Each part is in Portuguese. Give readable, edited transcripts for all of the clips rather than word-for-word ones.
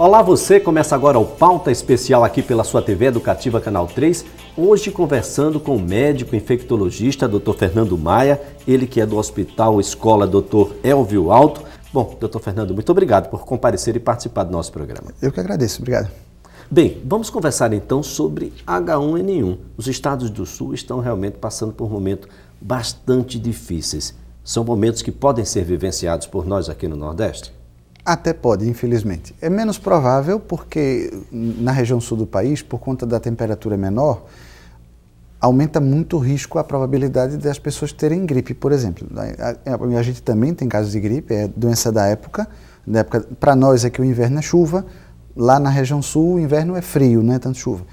Olá você, começa agora o Pauta Especial aqui pela sua TV Educativa Canal 3, hoje conversando com o médico infectologista Dr. Fernando Maia, ele que é do Hospital Escola Dr. Elvio Alto. Bom, Dr. Fernando, muito obrigado por comparecer e participar do nosso programa. Eu que agradeço, obrigado. Bem, vamos conversar então sobre H1N1. Os estados do Sul estão realmente passando por momentos bastante difíceis. São momentos que podem ser vivenciados por nós aqui no Nordeste? Até pode, infelizmente. É menos provável porque na região sul do país, por conta da temperatura menor, aumenta muito o risco, a probabilidade das pessoas terem gripe, por exemplo. A gente também tem casos de gripe, é doença da época. Para nós aqui o inverno é chuva, lá na região sul o inverno é frio, não é tanto chuva.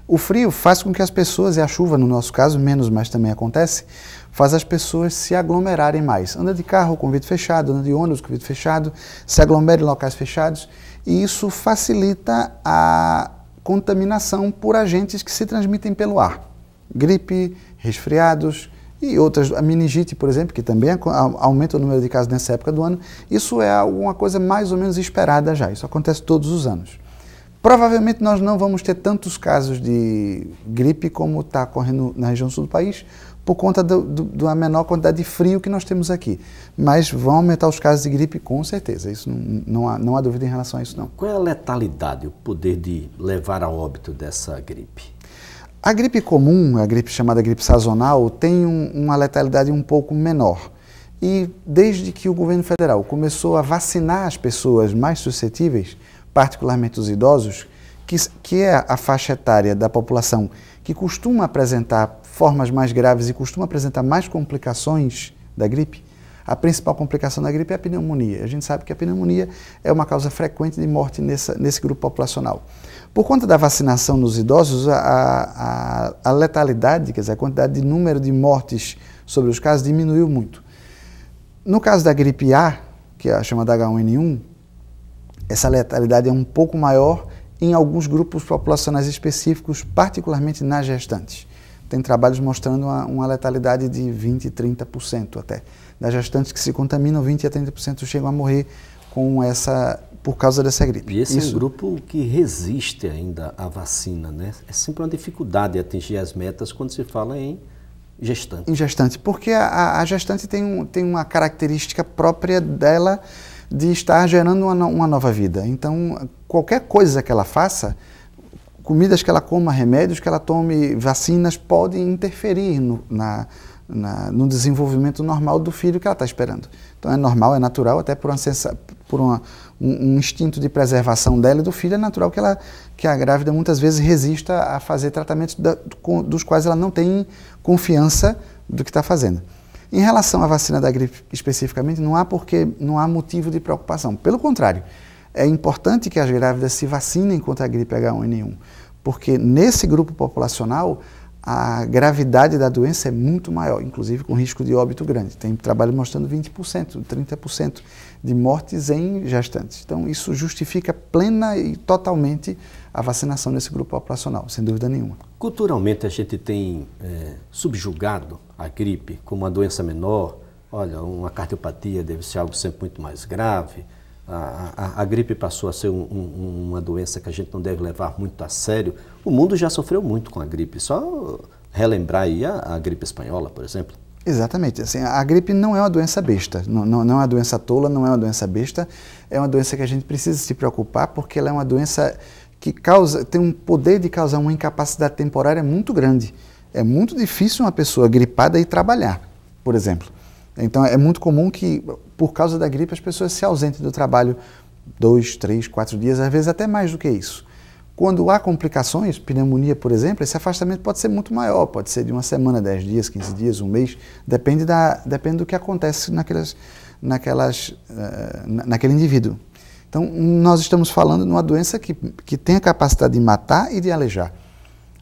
O frio faz com que as pessoas, e a chuva no nosso caso, menos mas também acontece, faz as pessoas se aglomerarem mais. Anda de carro com vidro fechado, anda de ônibus com vidro fechado, se aglomera em locais fechados, e isso facilita a contaminação por agentes que se transmitem pelo ar. Gripe, resfriados e outras, a meningite, por exemplo, que também aumenta o número de casos nessa época do ano. Isso é alguma coisa mais ou menos esperada já, isso acontece todos os anos. Provavelmente nós não vamos ter tantos casos de gripe como está ocorrendo na região sul do país, por conta da menor quantidade de frio que nós temos aqui. Mas vão aumentar os casos de gripe com certeza, isso não há dúvida em relação a isso não. Qual é a letalidade, o poder de levar a óbito dessa gripe? A gripe comum, a gripe chamada gripe sazonal, tem uma letalidade um pouco menor. E desde que o governo federal começou a vacinar as pessoas mais suscetíveis, particularmente os idosos, que é a faixa etária da população que costuma apresentar formas mais graves e costuma apresentar mais complicações da gripe. A principal complicação da gripe é a pneumonia. A gente sabe que a pneumonia é uma causa frequente de morte nesse grupo populacional. Por conta da vacinação nos idosos, a letalidade, quer dizer, a quantidade de número de mortes sobre os casos diminuiu muito. No caso da gripe A, que é a chamada H1N1, essa letalidade é um pouco maior em alguns grupos populacionais específicos, particularmente nas gestantes. Tem trabalhos mostrando uma letalidade de 20% e 30% até. Das gestantes que se contaminam, 20% a 30% chegam a morrer por causa dessa gripe. E esse é um grupo que resiste ainda à vacina, né? É sempre uma dificuldade atingir as metas quando se fala em gestante. Em gestante, porque a gestante tem uma característica própria dela de estar gerando uma nova vida. Então, qualquer coisa que ela faça, comidas que ela coma, remédios que ela tome, vacinas, podem interferir no desenvolvimento normal do filho que ela está esperando. Então é normal, é natural, até por um instinto de preservação dela e do filho, é natural que a grávida muitas vezes resista a fazer tratamentos dos quais ela não tem confiança do que está fazendo. Em relação à vacina da gripe especificamente, não há motivo de preocupação. Pelo contrário, é importante que as grávidas se vacinem contra a gripe H1N1, porque nesse grupo populacional a gravidade da doença é muito maior, inclusive com risco de óbito grande. Tem trabalho mostrando 20%, 30% de mortes em gestantes. Então isso justifica plena e totalmente a vacinação nesse grupo populacional, sem dúvida nenhuma. Culturalmente a gente tem subjugado a gripe como uma doença menor. Olha, uma cardiopatia deve ser algo sempre muito mais grave. A gripe passou a ser uma doença que a gente não deve levar muito a sério. O mundo já sofreu muito com a gripe, só relembrar aí a gripe espanhola, por exemplo. Exatamente, assim, a gripe não é uma doença besta, não é uma doença tola, não é uma doença besta, é uma doença que a gente precisa se preocupar porque ela é uma doença que tem um poder de causar uma incapacidade temporária muito grande. É muito difícil uma pessoa gripada ir trabalhar, por exemplo. Então é muito comum que, por causa da gripe, as pessoas se ausentem do trabalho 2, 3, 4 dias, às vezes até mais do que isso. Quando há complicações, pneumonia, por exemplo, esse afastamento pode ser muito maior, pode ser de uma semana, 10 dias, 15 dias, um mês, depende do que acontece naquele indivíduo. Então, nós estamos falando de uma doença que tem a capacidade de matar e de alejar.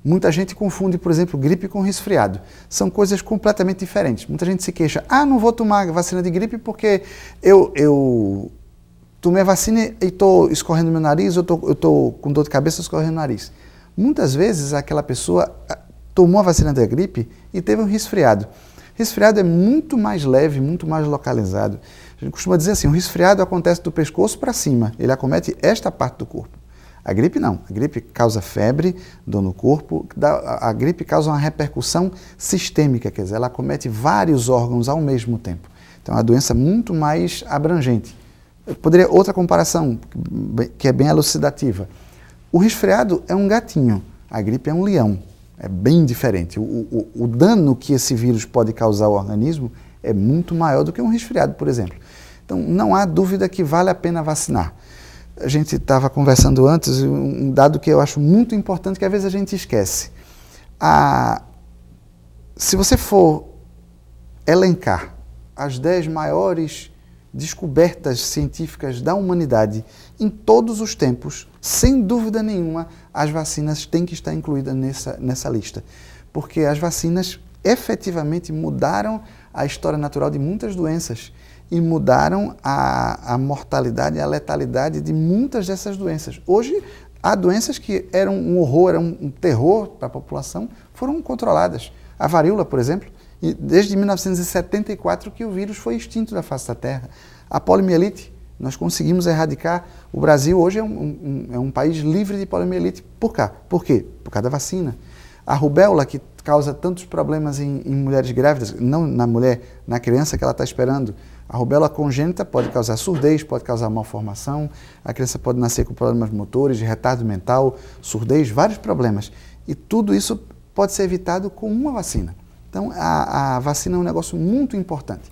Muita gente confunde, por exemplo, gripe com resfriado. São coisas completamente diferentes. Muita gente se queixa, não vou tomar vacina de gripe porque eu tomei a vacina e estou escorrendo meu nariz, eu estou com dor de cabeça escorrendo o nariz. Muitas vezes aquela pessoa tomou a vacina da gripe e teve um resfriado. Resfriado é muito mais leve, muito mais localizado. A gente costuma dizer assim, o resfriado acontece do pescoço para cima, ele acomete esta parte do corpo. A gripe não. A gripe causa febre, dor no corpo. A gripe causa uma repercussão sistêmica, quer dizer, ela acomete vários órgãos ao mesmo tempo. Então, é uma doença muito mais abrangente. Outra comparação, que é bem elucidativa. O resfriado é um gatinho, a gripe é um leão. É bem diferente. O dano que esse vírus pode causar ao organismo é muito maior do que um resfriado, por exemplo. Então, não há dúvida que vale a pena vacinar. A gente estava conversando antes, um dado que eu acho muito importante, que às vezes a gente esquece. Se você for elencar as 10 maiores descobertas científicas da humanidade em todos os tempos, sem dúvida nenhuma, as vacinas têm que estar incluídas nessa lista. Porque as vacinas efetivamente mudaram a história natural de muitas doenças e mudaram a mortalidade e a letalidade de muitas dessas doenças. Hoje, há doenças que eram um horror, eram um terror para a população, foram controladas. A varíola, por exemplo, desde 1974 que o vírus foi extinto da face da Terra. A poliomielite, nós conseguimos erradicar. O Brasil hoje é um país livre de poliomielite. Por quê? Por causa da vacina. A rubéola, que causa tantos problemas em mulheres grávidas, não na mulher, na criança que ela está esperando. A rubéola congênita pode causar surdez, pode causar malformação, a criança pode nascer com problemas motores, retardo mental, surdez, vários problemas. E tudo isso pode ser evitado com uma vacina. Então, a vacina é um negócio muito importante.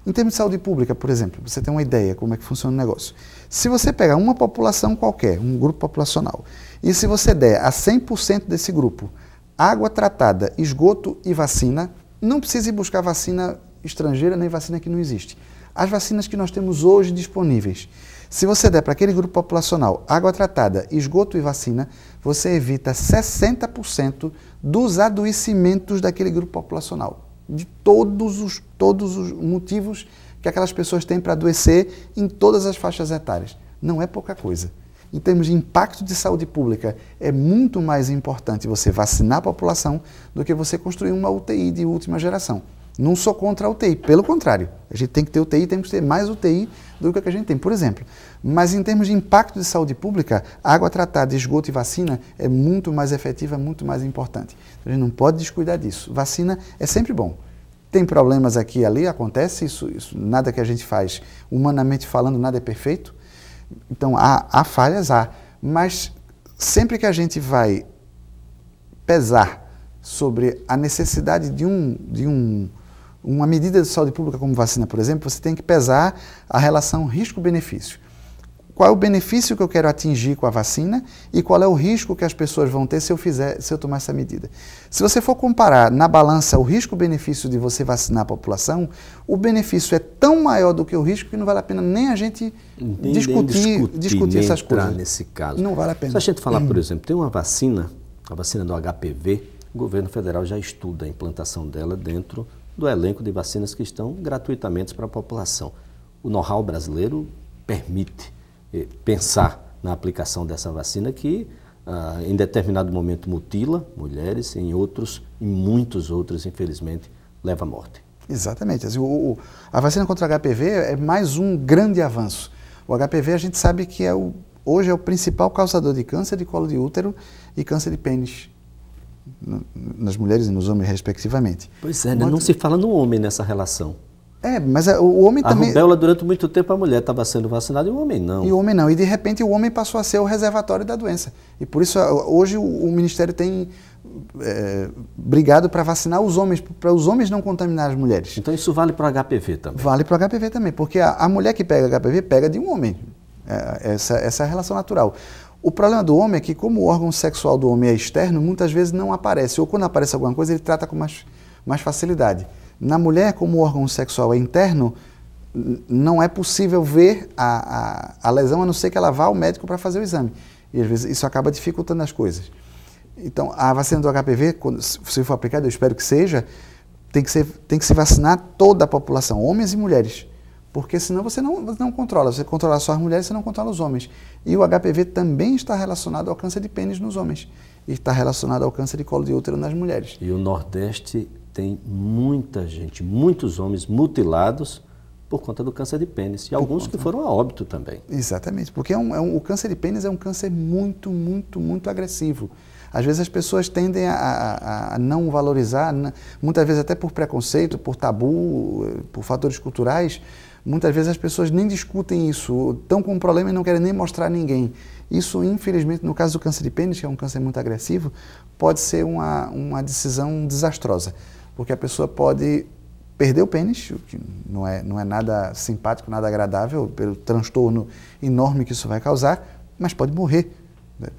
Em termos de saúde pública, por exemplo, você tem uma ideia como é que funciona o negócio. Se você pegar uma população qualquer, um grupo populacional, e se você der a 100% desse grupo água tratada, esgoto e vacina, não precisa ir buscar vacina estrangeira nem vacina que não existe. As vacinas que nós temos hoje disponíveis, se você der para aquele grupo populacional água tratada, esgoto e vacina, você evita 60% dos adoecimentos daquele grupo populacional, de todos os motivos que aquelas pessoas têm para adoecer em todas as faixas etárias. Não é pouca coisa. Em termos de impacto de saúde pública, é muito mais importante você vacinar a população do que você construir uma UTI de última geração. Não sou contra a UTI, pelo contrário. A gente tem que ter UTI, temos que ter mais UTI do que a gente tem, por exemplo. Mas em termos de impacto de saúde pública, água tratada, esgoto e vacina é muito mais efetiva, muito mais importante. A gente não pode descuidar disso. Vacina é sempre bom. Tem problemas aqui e ali, acontece, isso nada que a gente faz, humanamente falando, nada é perfeito. Então, há falhas, mas sempre que a gente vai pesar sobre a necessidade de uma medida de saúde pública como vacina, por exemplo, você tem que pesar a relação risco-benefício. Qual é o benefício que eu quero atingir com a vacina e qual é o risco que as pessoas vão ter se eu tomar essa medida. Se você for comparar na balança o risco-benefício de você vacinar a população, o benefício é tão maior do que o risco que não vale a pena nem a gente discutir essas coisas. Nesse caso. Não vale a pena. Se a gente falar, por exemplo, tem uma vacina, a vacina do HPV, o governo federal já estuda a implantação dela dentro do elenco de vacinas que estão gratuitamente para a população. O know-how brasileiro permite pensar na aplicação dessa vacina que em determinado momento mutila mulheres, em muitos outros, infelizmente, leva à morte. Exatamente. A vacina contra o HPV é mais um grande avanço. O HPV a gente sabe que hoje é o principal causador de câncer de colo de útero e câncer de pênis nas mulheres e nos homens, respectivamente. Pois é, não se fala no homem nessa relação. Mas o homem também... A rubéola, durante muito tempo, a mulher estava sendo vacinada e o homem não. E o homem não. E, de repente, o homem passou a ser o reservatório da doença. E, por isso, hoje, o Ministério tem brigado para vacinar os homens, para os homens não contaminar as mulheres. Então, isso vale para o HPV também? Vale para o HPV também, porque a mulher que pega HPV, pega de um homem. Essa é a relação natural. O problema do homem é que, como o órgão sexual do homem é externo, muitas vezes não aparece. Ou, quando aparece alguma coisa, ele trata com mais facilidade. Na mulher, como o órgão sexual é interno, não é possível ver a lesão, a não ser que ela vá ao médico para fazer o exame. E às vezes isso acaba dificultando as coisas. Então, a vacina do HPV, se for aplicada, eu espero que seja, tem que se vacinar toda a população, homens e mulheres. Porque senão você não controla. Você controla só as mulheres, você não controla os homens. E o HPV também está relacionado ao câncer de pênis nos homens. E está relacionado ao câncer de colo de útero nas mulheres. E o Nordeste tem muita gente, muitos homens mutilados por conta do câncer de pênis. E alguns que foram a óbito também. Exatamente, porque o câncer de pênis é um câncer muito, muito, muito agressivo. Às vezes as pessoas tendem a não valorizar, muitas vezes até por preconceito, por tabu, por fatores culturais, muitas vezes as pessoas nem discutem isso, estão com um problema e não querem nem mostrar a ninguém. Isso, infelizmente, no caso do câncer de pênis, que é um câncer muito agressivo, pode ser uma decisão desastrosa, porque a pessoa pode perder o pênis, o que não é nada simpático, nada agradável, pelo transtorno enorme que isso vai causar, mas pode morrer,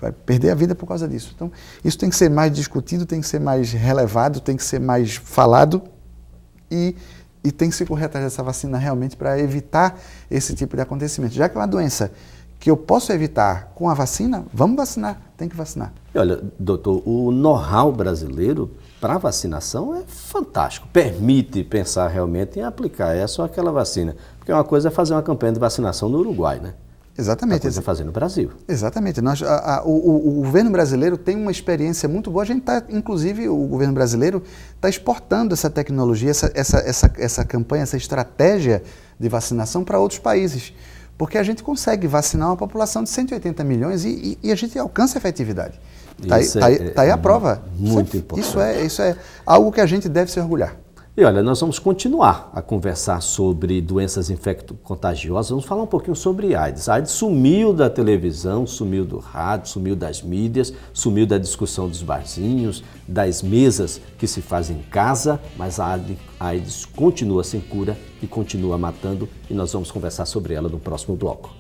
vai perder a vida por causa disso. Então, isso tem que ser mais discutido, tem que ser mais relevado, tem que ser mais falado e tem que se correr atrás dessa vacina realmente para evitar esse tipo de acontecimento. Já que é uma doença que eu posso evitar com a vacina, vamos vacinar, tem que vacinar. E olha, doutor, o know-how brasileiro para vacinação é fantástico, permite pensar realmente em aplicar essa ou aquela vacina, porque uma coisa é fazer uma campanha de vacinação no Uruguai, né? Exatamente. Outra coisa é fazer no Brasil. Exatamente. O governo brasileiro tem uma experiência muito boa, a gente está, inclusive, o governo brasileiro está exportando essa tecnologia, essa campanha, essa estratégia de vacinação para outros países, porque a gente consegue vacinar uma população de 180 milhões e a gente alcança a efetividade. Está aí a prova. Muito importante. Isso é algo que a gente deve se orgulhar. E olha, nós vamos continuar a conversar sobre doenças infecto-contagiosas, vamos falar um pouquinho sobre AIDS. A AIDS sumiu da televisão, sumiu do rádio, sumiu das mídias, sumiu da discussão dos barzinhos, das mesas que se fazem em casa, mas a AIDS continua sem cura e continua matando, e nós vamos conversar sobre ela no próximo bloco.